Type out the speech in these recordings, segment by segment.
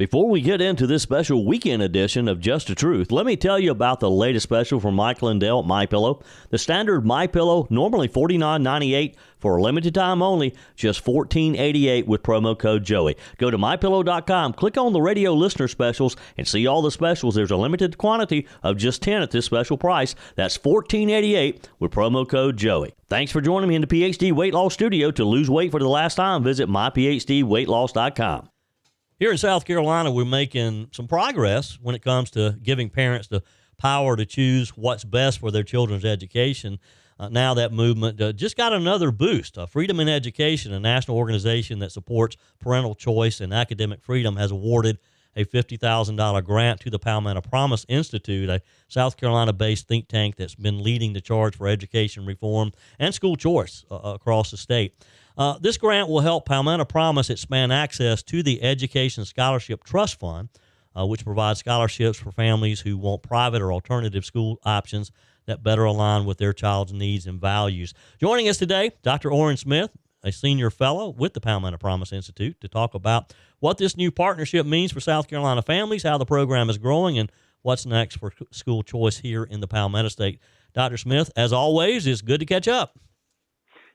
Before we get into this special weekend edition of Just the Truth, let me tell you about the latest special from Michael and Dell at MyPillow. The standard MyPillow, normally $49.98, for a limited time only, just $14.88 with promo code Joey. Go to MyPillow.com, click on the radio listener specials, and see all the specials. There's a limited quantity of just 10 at this special price. That's $14.88 with promo code Joey. Thanks for joining me in the PhD Weight Loss Studio. To lose weight for the last time, visit myphdweightloss.com. Here in South Carolina, we're making some progress when it comes to giving parents the power to choose what's best for their children's education. Now that movement just got another boost. Freedom in Education, a national organization that supports parental choice and academic freedom, has awarded a $50,000 grant to the Palmetto Promise Institute, a South Carolina-based think tank that's been leading the charge for education reform and school choice across the state. This grant will help Palmetto Promise expand access to the Education Scholarship Trust Fund, which provides scholarships for families who want private or alternative school options that better align with their child's needs and values. Joining us today, Dr. Oran Smith, a senior fellow with the Palmetto Promise Institute, to talk about what this new partnership means for South Carolina families, how the program is growing, and what's next for school choice here in the Palmetto State. Dr. Smith, as always, it's good to catch up.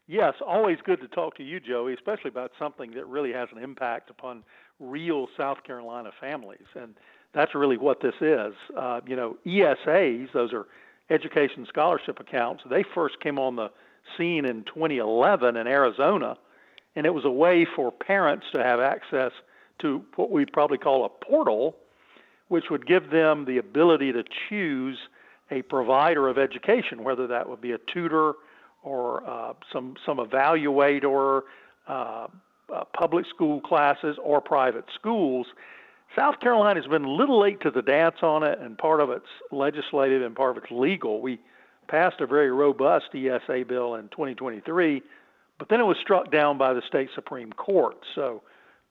Yes, always good to talk to you, Joey, especially about something that really has an impact upon real South Carolina families. And that's really what this is. ESAs, those are education scholarship accounts, they first came on the scene in 2011 in Arizona, and it was a way for parents to have access to what we'd probably call a portal, which would give them the ability to choose a provider of education, whether that would be a tutor or some evaluator, public school classes, or private schools. South Carolina's been a little late to the dance on it, and part of it's legislative and part of it's legal. We passed a very robust ESA bill in 2023, but then it was struck down by the state Supreme Court. So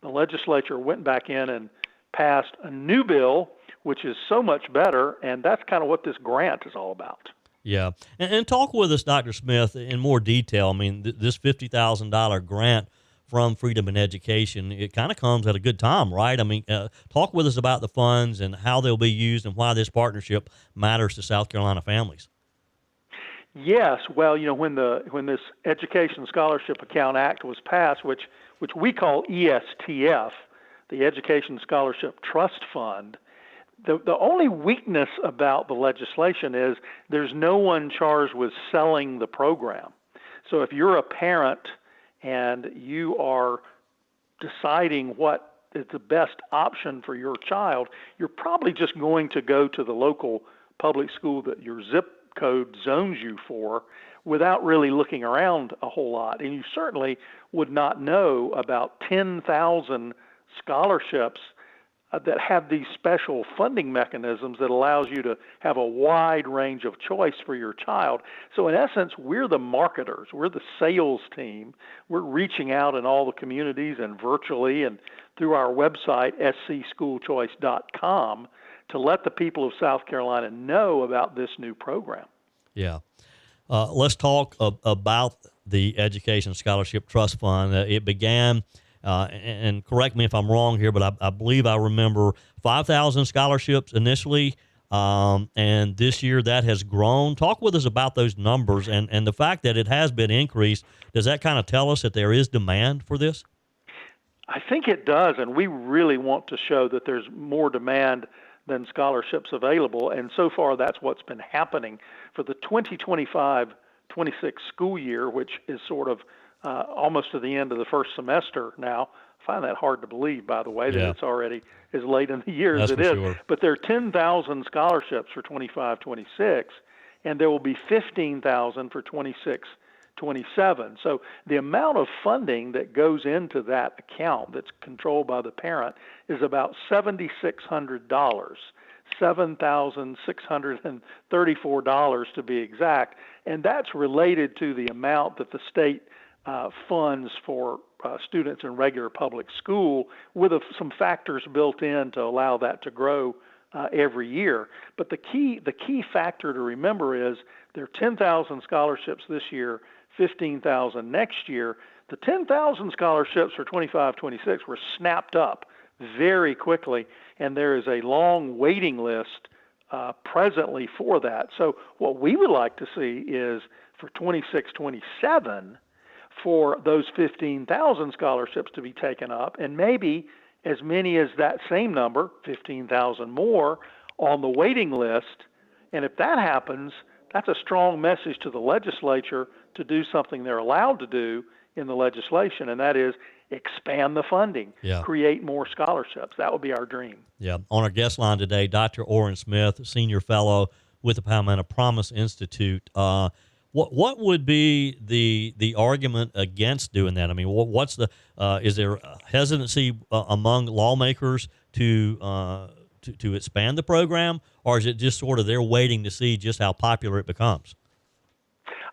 the legislature went back in and passed a new bill, which is so much better, and that's kind of what this grant is all about. Yeah. And talk with us, Dr. Smith, in more detail. I mean, this $50,000 grant from Freedom in Education, it kind of comes at a good time, right? I mean, talk with us about the funds and how they'll be used and why this partnership matters to South Carolina families. Yes. Well, when this Education Scholarship Account Act was passed, which we call ESTF, the Education Scholarship Trust Fund, the only weakness about the legislation is there's no one charged with selling the program. So if you're a parent and you are deciding what is the best option for your child, you're probably just going to go to the local public school that your zip code zones you for without really looking around a whole lot. And you certainly would not know about 10,000 scholarships that have these special funding mechanisms that allows you to have a wide range of choice for your child. So in essence, we're the marketers. We're the sales team. We're reaching out in all the communities and virtually and through our website, scschoolchoice.com, to let the people of South Carolina know about this new program. Yeah. Let's talk about the Education Scholarship Trust Fund. It began and correct me if I'm wrong here, but I believe I remember 5,000 scholarships initially, and this year that has grown. Talk with us about those numbers and the fact that it has been increased. Does that kind of tell us that there is demand for this? I think it does, and we really want to show that there's more demand than scholarships available, and so far that's what's been happening. For the 2025-26 school year, which is sort of almost to the end of the first semester now. I find that hard to believe, by the way, that it's already as late in the year as it is. Sure. But there are 10,000 scholarships for 25-26, and there will be 15,000 for 26-27. So the amount of funding that goes into that account that's controlled by the parent is about $7,600, $7,634 to be exact, and that's related to the amount that the state funds for students in regular public school, with some factors built in to allow that to grow every year. But the key factor to remember is there are 10,000 scholarships this year, 15,000 next year. The 10,000 scholarships for 25-26 were snapped up very quickly, and there is a long waiting list presently for that. So what we would like to see is for 26-27 for those 15,000 scholarships to be taken up, and maybe as many as that same number, 15,000 more, on the waiting list. And if that happens, that's a strong message to the legislature to do something they're allowed to do in the legislation, and that is expand the funding, create more scholarships. That would be our dream. Yeah. On our guest line today, Dr. Oran Smith, Senior Fellow with the Palmetto Promise Institute. What would be the argument against doing that? I mean, what's the is there hesitancy among lawmakers to expand the program, or is it just sort of they're waiting to see just how popular it becomes?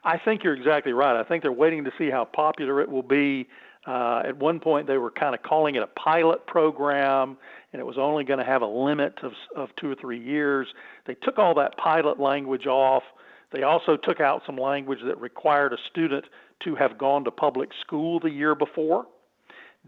I think you're exactly right. I think they're waiting to see how popular it will be. At one point, they were kind of calling it a pilot program, and it was only going to have a limit of 2 or 3 years. They took all that pilot language off. They also took out some language that required a student to have gone to public school the year before.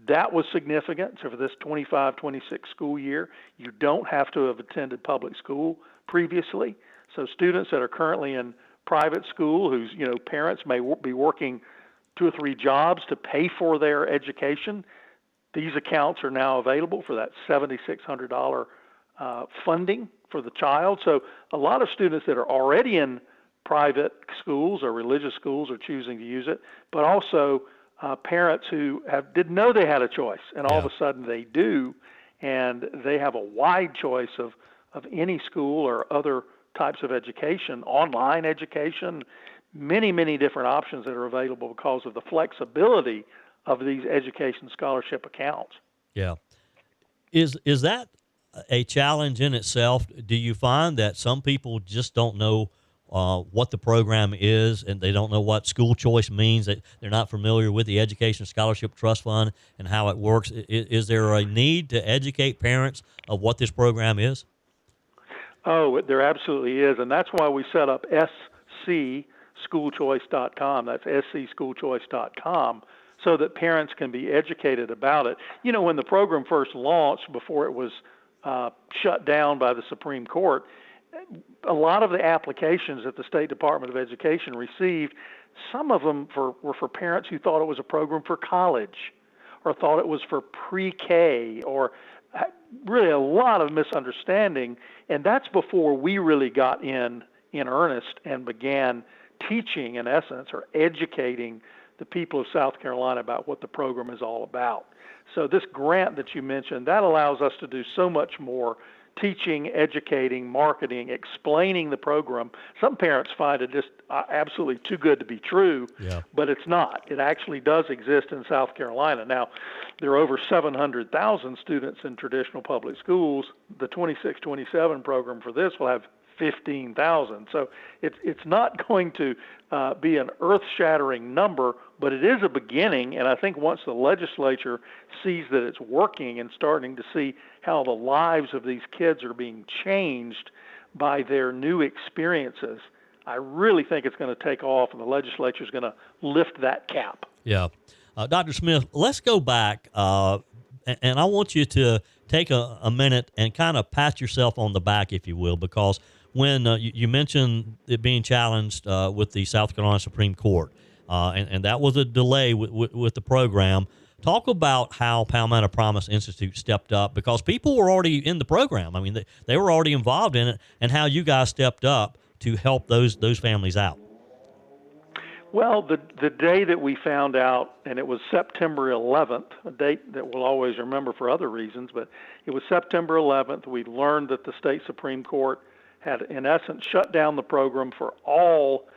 That was significant. So for this 25-26 school year, you don't have to have attended public school previously. So students that are currently in private school whose parents may be working 2 or 3 jobs to pay for their education, these accounts are now available for that $7,600 funding for the child. So a lot of students that are already in private schools or religious schools are choosing to use it, but also parents who didn't know they had a choice, and all of a sudden they do, and they have a wide choice of any school or other types of education, online education, many different options that are available because of the flexibility of these education scholarship accounts. Yeah. Is that a challenge in itself? Do you find that some people just don't know what the program is, and they don't know what school choice means, that they're not familiar with the Education Scholarship Trust Fund and how it works? Is there a need to educate parents of what this program is? Oh, there absolutely is, and that's why we set up scschoolchoice.com. That's scschoolchoice.com, so that parents can be educated about it. When the program first launched, before it was shut down by the Supreme Court, a lot of the applications that the State Department of Education received, some of them were for parents who thought it was a program for college or thought it was for pre-K, or really a lot of misunderstanding. And that's before we really got in earnest and began teaching, in essence, or educating the people of South Carolina about what the program is all about. So this grant that you mentioned, that allows us to do so much more: teaching, educating, marketing, explaining the program. Some parents find it just absolutely too good to be true, but it's not. It actually does exist in South Carolina. Now, there are over 700,000 students in traditional public schools. The 26-27 program for this will have 15,000. So it's not going to be an earth-shattering number, but it is a beginning. And I think once the legislature sees that it's working and starting to see how the lives of these kids are being changed by their new experiences, I really think it's going to take off, and the legislature is going to lift that cap. Yeah. Dr. Smith, let's go back, and I want you to take a minute and kind of pat yourself on the back, if you will, because when you mentioned it being challenged with the South Carolina Supreme Court, and that was a delay with the program. Talk about how Palmetto Promise Institute stepped up, because people were already in the program. I mean, they were already involved in it, and how you guys stepped up to help those families out. Well, the day that we found out, and it was September 11th, a date that we'll always remember for other reasons, but it was September 11th, we learned that the state Supreme Court had, in essence, shut down the program for all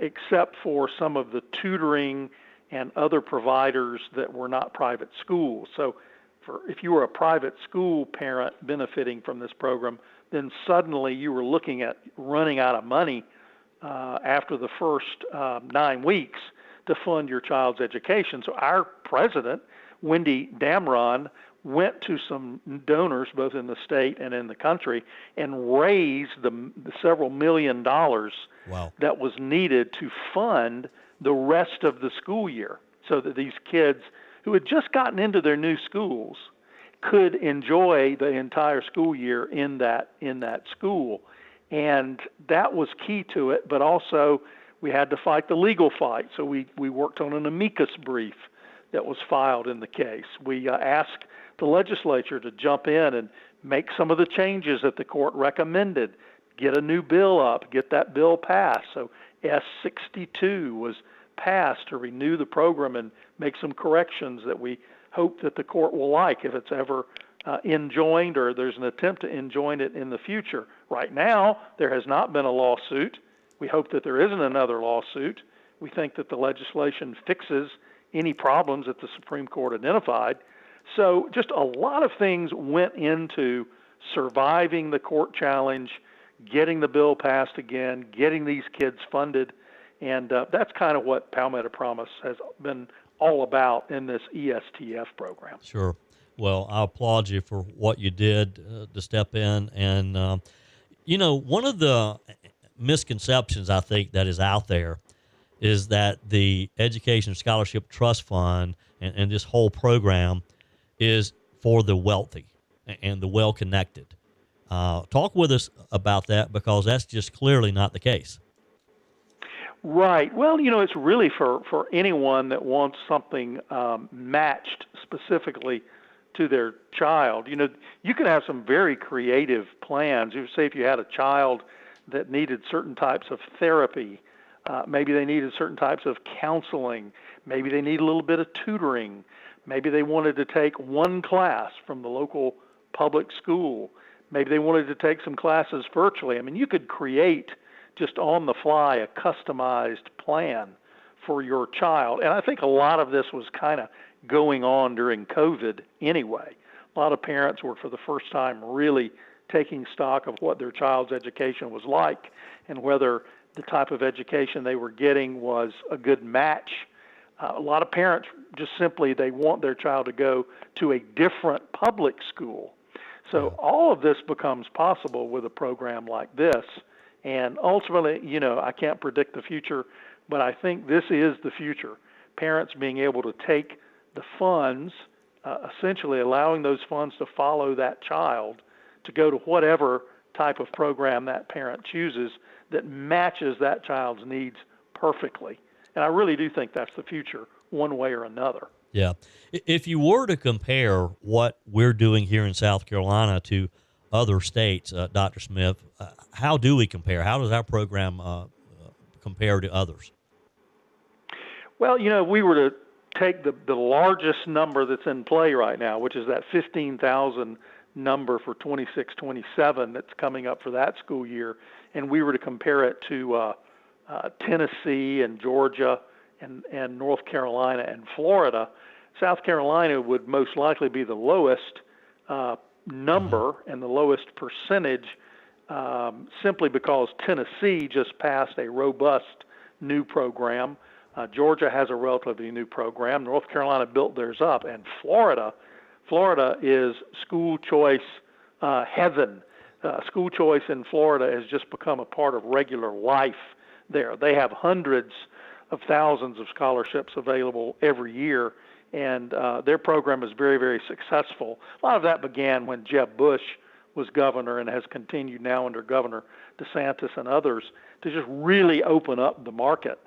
except for some of the tutoring and other providers that were not private schools. So if you were a private school parent benefiting from this program, then suddenly you were looking at running out of money after the first 9 weeks to fund your child's education. So our president, Wendy Damron, went to some donors, both in the state and in the country, and raised the several $1 million that was needed to fund the rest of the school year, so that these kids who had just gotten into their new schools could enjoy the entire school year in that school. And that was key to it, but also we had to fight the legal fight. So we worked on an amicus brief that was filed in the case. We asked the legislature to jump in and make some of the changes that the court recommended, get a new bill up, get that bill passed. So S62 was passed to renew the program and make some corrections that we hope that the court will like if it's ever enjoined or there's an attempt to enjoin it in the future. Right now, there has not been a lawsuit. We hope that there isn't another lawsuit. We think that the legislation fixes any problems that the Supreme Court identified. So just a lot of things went into surviving the court challenge, getting the bill passed again, getting these kids funded, and that's kind of what Palmetto Promise has been all about in this ESTF program. Sure. Well, I applaud you for what you did to step in. And, one of the misconceptions I think that is out there is that the Education Scholarship Trust Fund and this whole program is for the wealthy and the well-connected. Talk with us about that, because that's just clearly not the case. Right. Well, it's really for anyone that wants something matched specifically to their child. You can have some very creative plans. Say if you had a child that needed certain types of therapy, maybe they needed certain types of counseling, maybe they need a little bit of tutoring, maybe they wanted to take one class from the local public school, maybe they wanted to take some classes virtually. I mean, you could create just on the fly a customized plan for your child. And I think a lot of this was kind of going on during COVID anyway. A lot of parents were for the first time really taking stock of what their child's education was like and whether the type of education they were getting was a good match. A lot of parents just simply, they want their child to go to a different public school. So all of this becomes possible with a program like this. And ultimately, I can't predict the future, but I think this is the future. Parents being able to take the funds, essentially allowing those funds to follow that child to go to whatever type of program that parent chooses that matches that child's needs perfectly. And I really do think that's the future, one way or another. Yeah. If you were to compare what we're doing here in South Carolina to other states, Dr. Smith, how do we compare? How does our program compare to others? Well, we were to take the largest number that's in play right now, which is that 15,000 number for 26-27 that's coming up for that school year, and we were to compare it to Tennessee and Georgia and North Carolina and Florida. South Carolina would most likely be the lowest number and the lowest percentage, simply because Tennessee just passed a robust new program. Georgia has a relatively new program. North Carolina built theirs up, and Florida is school choice heaven. School choice in Florida has just become a part of regular life there. They have hundreds of thousands of scholarships available every year, and their program is very, very successful. A lot of that began when Jeb Bush was governor and has continued now under Governor DeSantis and others to just really open up the market.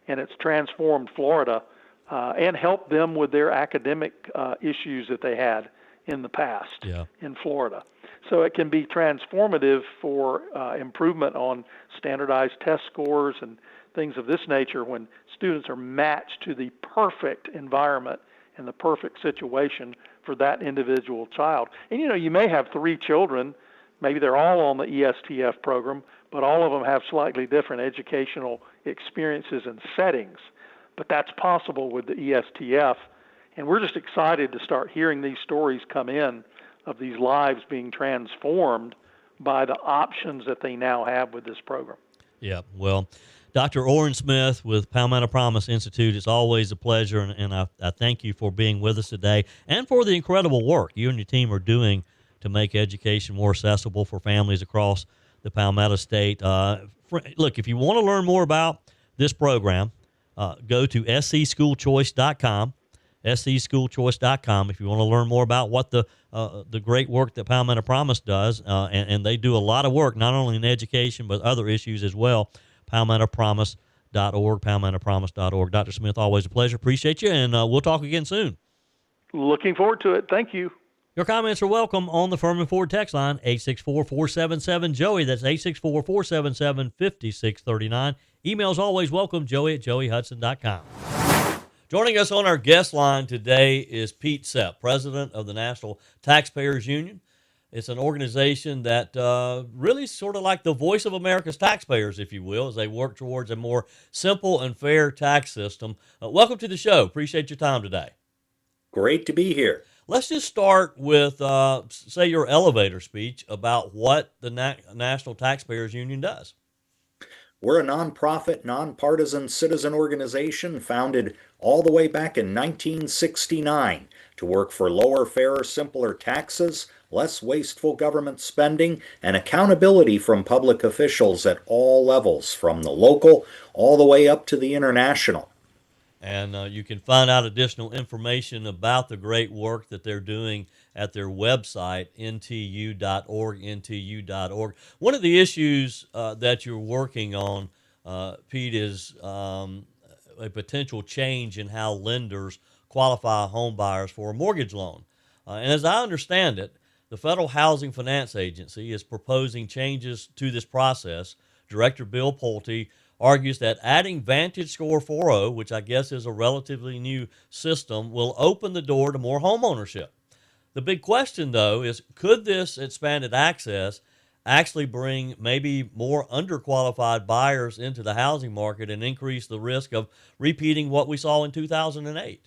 And it's transformed Florida and helped them with their academic issues that they had in the past in Florida. So it can be transformative for improvement on standardized test scores and things of this nature when students are matched to the perfect environment and the perfect situation for that individual child. And you may have 3 children, maybe they're all on the ESTF program, but all of them have slightly different educational experiences and settings. But that's possible with the ESTF, and we're just excited to start hearing these stories come in of these lives being transformed by the options that they now have with this program. Yeah, well, Dr. Oran Smith with Palmetto Promise Institute, it's always a pleasure, and I thank you for being with us today and for the incredible work you and your team are doing to make education more accessible for families across the Palmetto State. Look, if you want to learn more about this program, go to scschoolchoice.com, SCSchoolChoice.com if you want to learn more about what the great work that Palmetto Promise does. And they do a lot of work, not only in education, but other issues as well. PalmettoPromise.org, PalmettoPromise.org. Dr. Smith, always a pleasure. Appreciate you, and we'll talk again soon. Looking forward to it. Thank you. Your comments are welcome on the Furman Ford text line, 864-477-JOEY. That's 864-477-5639. Emails always welcome, joey@joeyhudson.com. Joining us on our guest line today is Pete Sepp, president of the National Taxpayers Union. It's an organization that really sort of like the voice of America's taxpayers, if you will, as they work towards a more simple and fair tax system. Welcome to the show. Appreciate your time today. Great to be here. Let's just start with, say, your elevator speech about what the National Taxpayers Union does. We're a nonprofit, nonpartisan citizen organization founded all the way back in 1969 to work for lower, fairer, simpler taxes, less wasteful government spending, and accountability from public officials at all levels, from the local all the way up to the international. And you can find out additional information about the great work that they're doing at their website, ntu.org, ntu.org. One of the issues that you're working on, Pete, is a potential change in how lenders qualify home buyers for a mortgage loan. And as I understand it, the Federal Housing Finance Agency is proposing changes to this process. Director Bill Pulte argues that adding VantageScore 4.0, which I guess is a relatively new system, will open the door to more home ownership. The big question, though, is could this expanded access actually bring maybe more underqualified buyers into the housing market and increase the risk of repeating what we saw in 2008?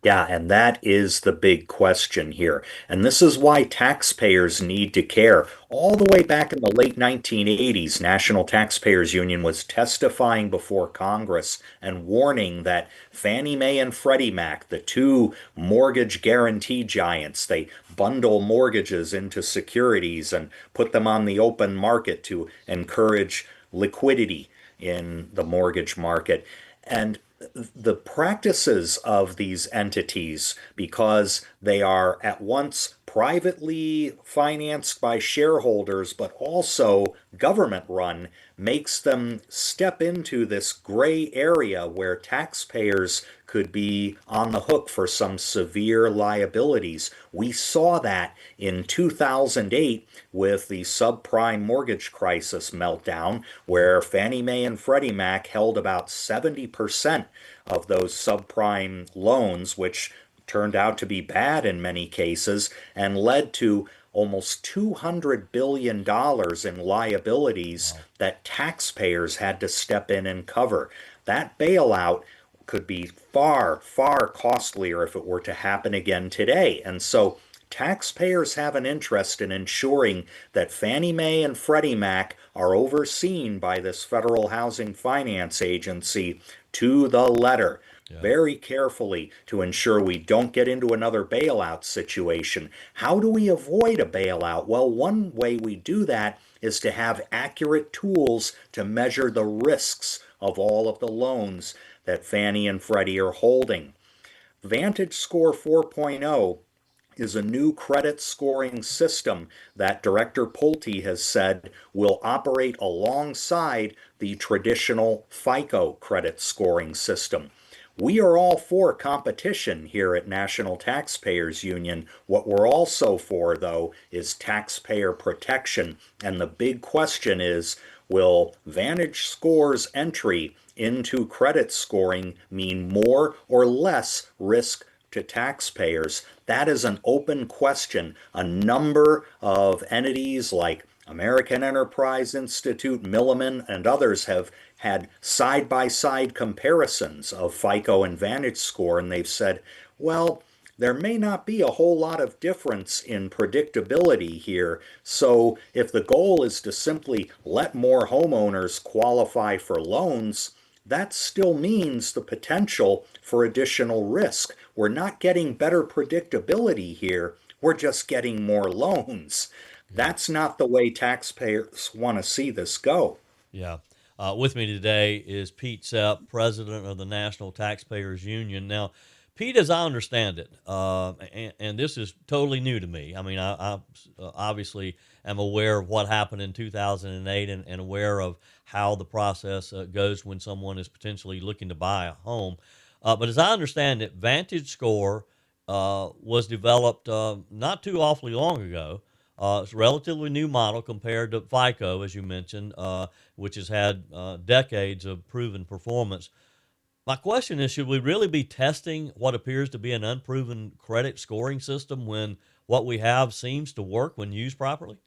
Yeah, and that is the big question here. And this is why taxpayers need to care. All the way back in the late 1980s, National Taxpayers Union was testifying before Congress and warning that Fannie Mae and Freddie Mac, the two mortgage guarantee giants, they bundle mortgages into securities and put them on the open market to encourage liquidity in the mortgage market. And the practices of these entities, because they are at once privately financed by shareholders but also government run, makes them step into this gray area where taxpayers could be on the hook for some severe liabilities. We saw that in 2008 with the subprime mortgage crisis meltdown, where Fannie Mae and Freddie Mac held about 70% of those subprime loans, which turned out to be bad in many cases and led to almost $200 billion in liabilities that taxpayers had to step in and cover. That bailout could be far, far costlier if it were to happen again today. And so taxpayers have an interest in ensuring that Fannie Mae and Freddie Mac are overseen by this Federal Housing Finance Agency to the letter, very carefully, to ensure we don't get into another bailout situation. How do we avoid a bailout? Well, one way we do that is to have accurate tools to measure the risks of all of the loans that Fannie and Freddie are holding. VantageScore 4.0 is a new credit scoring system that Director Pulte has said will operate alongside the traditional FICO credit scoring system. We are all for competition here at National Taxpayers Union. What we're also for, though, is taxpayer protection. And the big question is, will VantageScore's entry into credit scoring mean more or less risk to taxpayers? That is an open question. A number of entities like American Enterprise Institute, Milliman, and others have had side-by-side comparisons of FICO and VantageScore, and they've said, well, there may not be a whole lot of difference in predictability here. So if the goal is to simply let more homeowners qualify for loans, that still means the potential for additional risk. We're not getting better predictability here. We're just getting more loans. That's not the way taxpayers want to see this go. Yeah. With me today is Pete Sepp, president of the National Taxpayers Union. Now, Pete, as I understand it, and this is totally new to me. I mean, I obviously am aware of what happened in 2008 and aware of how the process goes when someone is potentially looking to buy a home. But as I understand it, VantageScore was developed not too awfully long ago. It's a relatively new model compared to FICO, as you mentioned, which has had decades of proven performance. My question is, should we really be testing what appears to be an unproven credit scoring system when what we have seems to work when used properly?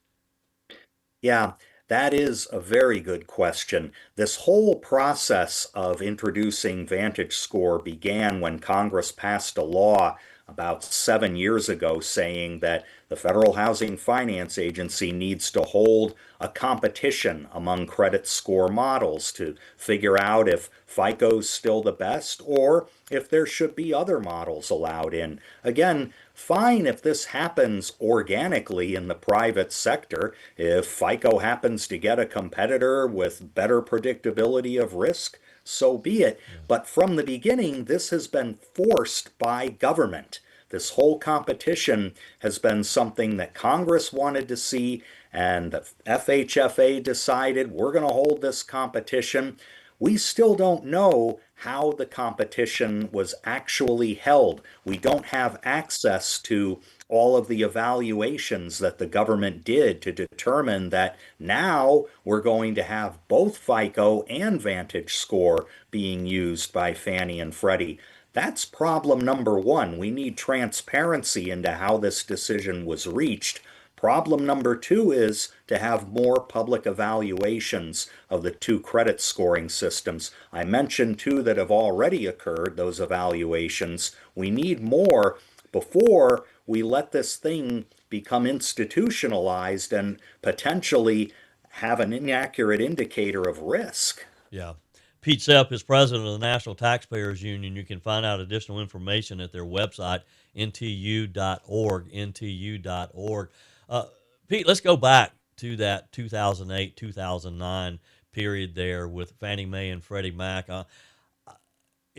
Yeah, that is a very good question. This whole process of introducing VantageScore began when Congress passed a law about 7 years ago saying that the Federal Housing Finance Agency needs to hold a competition among credit score models to figure out if FICO's still the best or if there should be other models allowed in. Again, fine if this happens organically in the private sector. If FICO happens to get a competitor with better predictability of risk, so be it. Yeah. But from the beginning, this has been forced by government. This whole competition has been something that Congress wanted to see, and the FHFA decided we're going to hold this competition. We still don't know how the competition was actually held. We don't have access to all of the evaluations that the government did to determine that now we're going to have both FICO and VantageScore being used by Fannie and Freddie. That's problem number one. We need transparency into how this decision was reached. Problem number two is to have more public evaluations of the two credit scoring systems. I mentioned two that have already occurred, those evaluations. We need more before we let this thing become institutionalized and potentially have an inaccurate indicator of risk. Yeah. Pete Sepp is president of the National Taxpayers Union. You can find out additional information at their website, ntu.org, ntu.org. Uh, Pete, let's go back to that 2008, 2009 period there with Fannie Mae and Freddie Mac.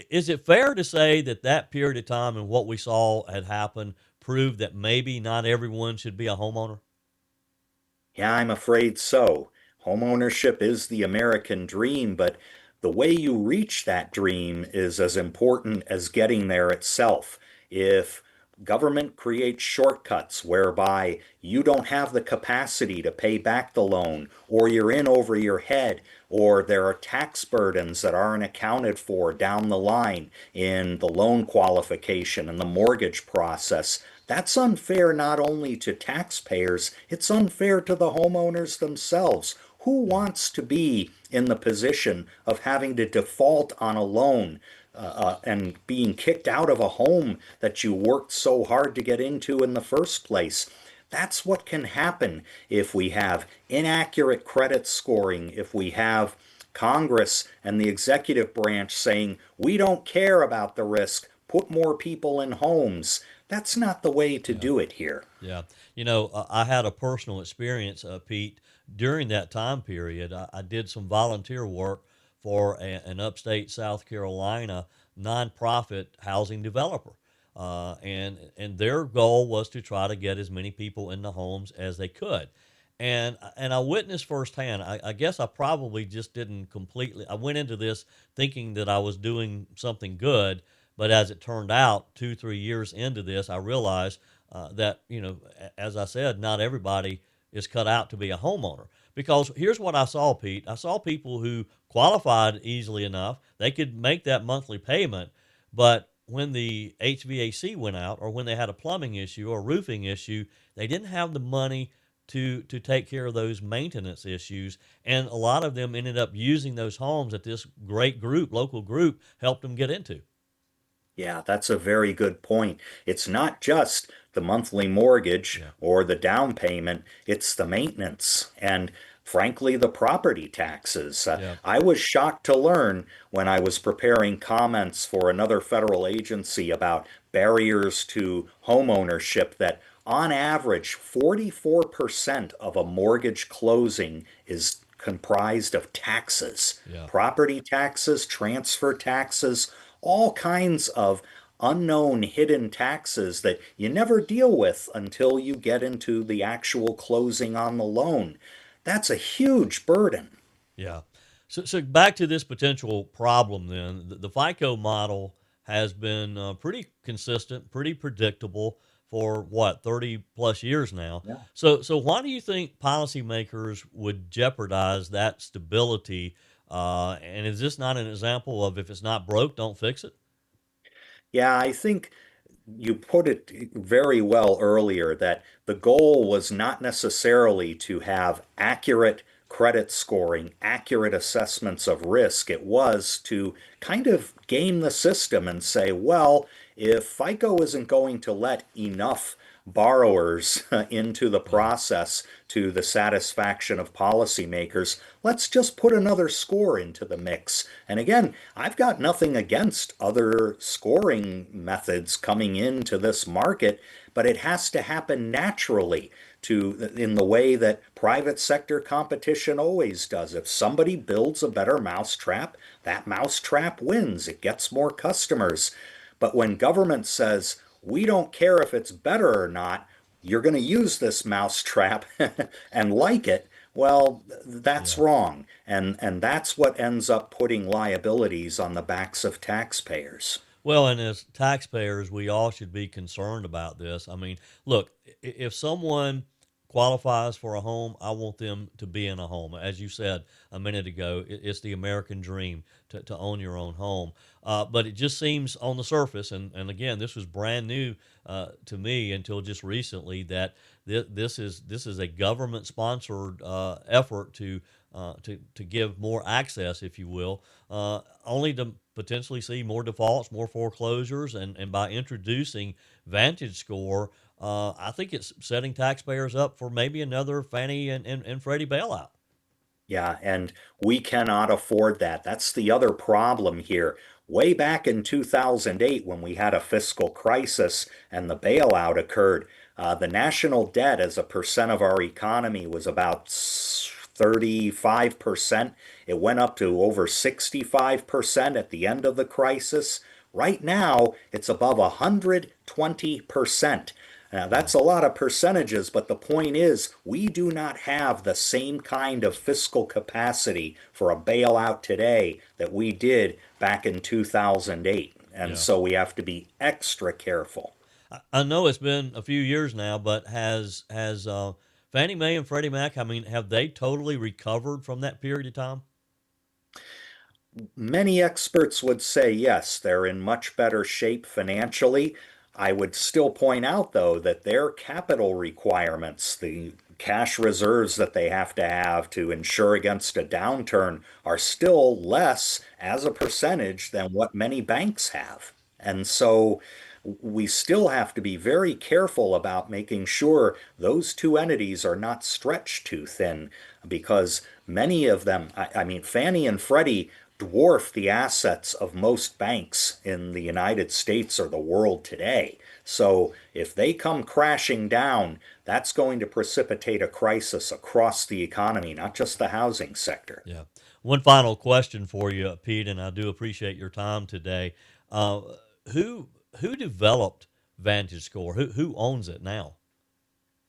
Is it fair to say that that period of time and what we saw had happened proved that maybe not everyone should be a homeowner? Yeah, I'm afraid so. Homeownership is the American dream, but the way you reach that dream is as important as getting there itself. If government creates shortcuts whereby you don't have the capacity to pay back the loan, or you're in over your head, or there are tax burdens that aren't accounted for down the line in the loan qualification and the mortgage process, that's unfair not only to taxpayers, it's unfair to the homeowners themselves. Who wants to be in the position of having to default on a loan and being kicked out of a home that you worked so hard to get into in the first place? That's what can happen if we have inaccurate credit scoring, if we have Congress and the executive branch saying, we don't care about the risk, put more people in homes. That's not the way to Yeah. do it here. Yeah. I had a personal experience, Pete, during that time period. I did some volunteer work for an upstate South Carolina nonprofit housing developer. And their goal was to try to get as many people in the homes as they could. And I witnessed firsthand. I guess I probably just didn't completely. I went into this thinking that I was doing something good, but as it turned out, 2 3 years into this, I realized that as I said, not everybody is cut out to be a homeowner. Because here's what I saw, Pete. I saw people who qualified easily enough; they could make that monthly payment, but when the HVAC went out, or when they had a plumbing issue or roofing issue, they didn't have the money to take care of those maintenance issues, and a lot of them ended up using those homes that this great group, local group, helped them get into. Yeah, that's a very good point. It's not just the monthly mortgage Yeah. or the down payment, it's the maintenance and, frankly, the property taxes. Yeah. I was shocked to learn when I was preparing comments for another federal agency about barriers to home ownership that on average, 44% of a mortgage closing is comprised of taxes, Yeah. property taxes, transfer taxes, all kinds of unknown hidden taxes that you never deal with until you get into the actual closing on the loan. That's a huge burden. Yeah. So back to this potential problem then. The FICO model has been pretty consistent, pretty predictable for what, 30 plus years now. Yeah. So why do you think policymakers would jeopardize that stability? And is this not an example of if it's not broke, don't fix it? Yeah, I think you put it very well earlier that the goal was not necessarily to have accurate credit scoring, accurate assessments of risk. It was to kind of game the system and say, well, if FICO isn't going to let enough borrowers into the Yeah. process to the satisfaction of policymakers, let's just put another score into the mix. And again, I've got nothing against other scoring methods coming into this market, but it has to happen naturally to in the way that private sector competition always does. If somebody builds a better mousetrap, that mousetrap wins. It gets more customers. But when government says, we don't care if it's better or not, you're going to use this mousetrap and like it, well, that's Yeah. wrong. And that's what ends up putting liabilities on the backs of taxpayers. Well, and as taxpayers, we all should be concerned about this. I mean, look, if someone qualifies for a home, I want them to be in a home. As you said a minute ago, it's the American dream to own your own home. But it just seems on the surface, and again, this was brand new to me until just recently, that this is a government sponsored effort to give more access, if you will, only to potentially see more defaults, more foreclosures, and by introducing VantageScore, I think it's setting taxpayers up for maybe another Fannie and Freddie bailout. Yeah, and we cannot afford that. That's the other problem here. Way back in 2008, when we had a fiscal crisis and the bailout occurred, the national debt as a percent of our economy was about 35%. It went up to over 65% at the end of the crisis. Right now, it's above 120%. Now, Yeah. that's a lot of percentages, but the point is, we do not have the same kind of fiscal capacity for a bailout today that we did back in 2008. And Yeah. so we have to be extra careful. I know it's been a few years now, but has Fannie Mae and Freddie Mac? I mean, have they totally recovered from that period of time? Many experts would say yes, they're in much better shape financially. I would still point out, though, that their capital requirements, the cash reserves that they have to insure against a downturn, are still less as a percentage than what many banks have. And so we still have to be very careful about making sure those two entities are not stretched too thin because many of them, I mean, Fannie and Freddie dwarf the assets of most banks in the United States or the world today. So if they come crashing down, that's going to precipitate a crisis across the economy, not just the housing sector. Yeah. One final question for you, Pete, and I do appreciate your time today. Uh, who developed VantageScore? Who owns it now?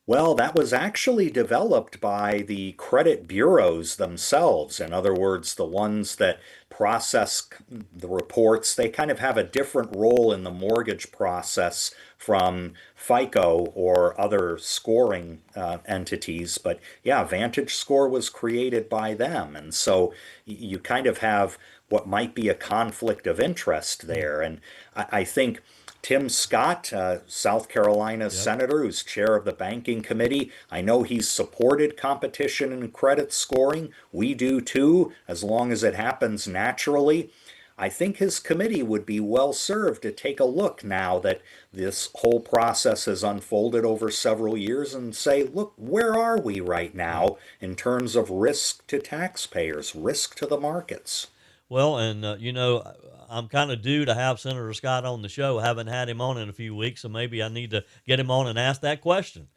Well, that was actually developed by the credit bureaus themselves. In other words, the ones that process the reports, they kind of have a different role in the mortgage process from FICO or other scoring entities. But yeah, VantageScore was created by them. And so you kind of have what might be a conflict of interest Hmm. there. And I think Tim Scott, South Carolina Yep. senator who's chair of the banking committee, I know he's supported competition and credit scoring. We do too, as long as it happens naturally. I think his committee would be well served to take a look now that this whole process has unfolded over several years and say, look, where are we right Yeah. now in terms of risk to taxpayers, risk to the markets? Well, and I'm kind of due to have Senator Scott on the show. I haven't had him on in a few weeks, so maybe I need to get him on and ask that question.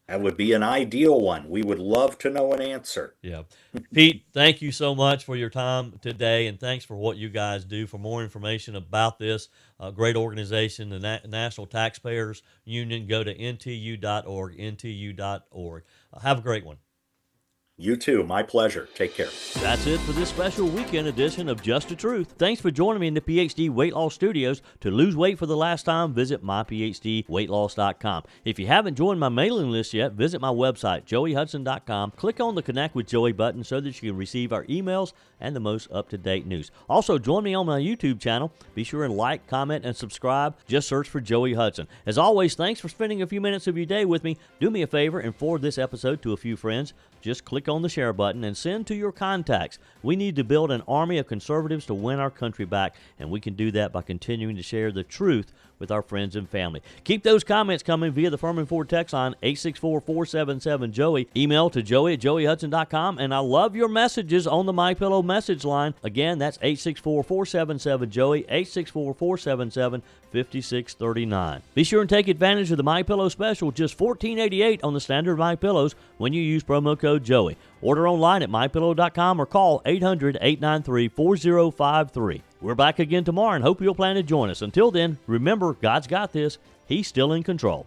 That would be an ideal one. We would love to know an answer. Yeah. Pete, thank you so much for your time today, and thanks for what you guys do. For more information about this great organization, the National Taxpayers Union, go to ntu.org, ntu.org. Have a great one. You too. My pleasure. Take care. That's it for this special weekend edition of Just the Truth. Thanks for joining me in the PhD Weight Loss Studios. To lose weight for the last time, visit myphdweightloss.com. If you haven't joined my mailing list yet, visit my website, joeyhudson.com. Click on the Connect with Joey button so that you can receive our emails and the most up-to-date news. Also, join me on my YouTube channel. Be sure and like, comment, and subscribe. Just search for Joey Hudson. As always, thanks for spending a few minutes of your day with me. Do me a favor and forward this episode to a few friends. Just click on the share button and send to your contacts. We need to build an army of conservatives to win our country back, and we can do that by continuing to share the truth with our friends and family. Keep those comments coming via the Furman Ford text line 864-477-JOEY. Email to joey@joeyhudson.com, and I love your messages on the MyPillow message line. Again, that's 864-477-JOEY, 864-477-5639. Be sure and take advantage of the MyPillow special, just $14.88 on the standard MyPillows when you use promo code Joey. Order online at mypillow.com or call 800-893-4053. We're back again tomorrow and hope you'll plan to join us. Until then, remember, God's got this. He's still in control.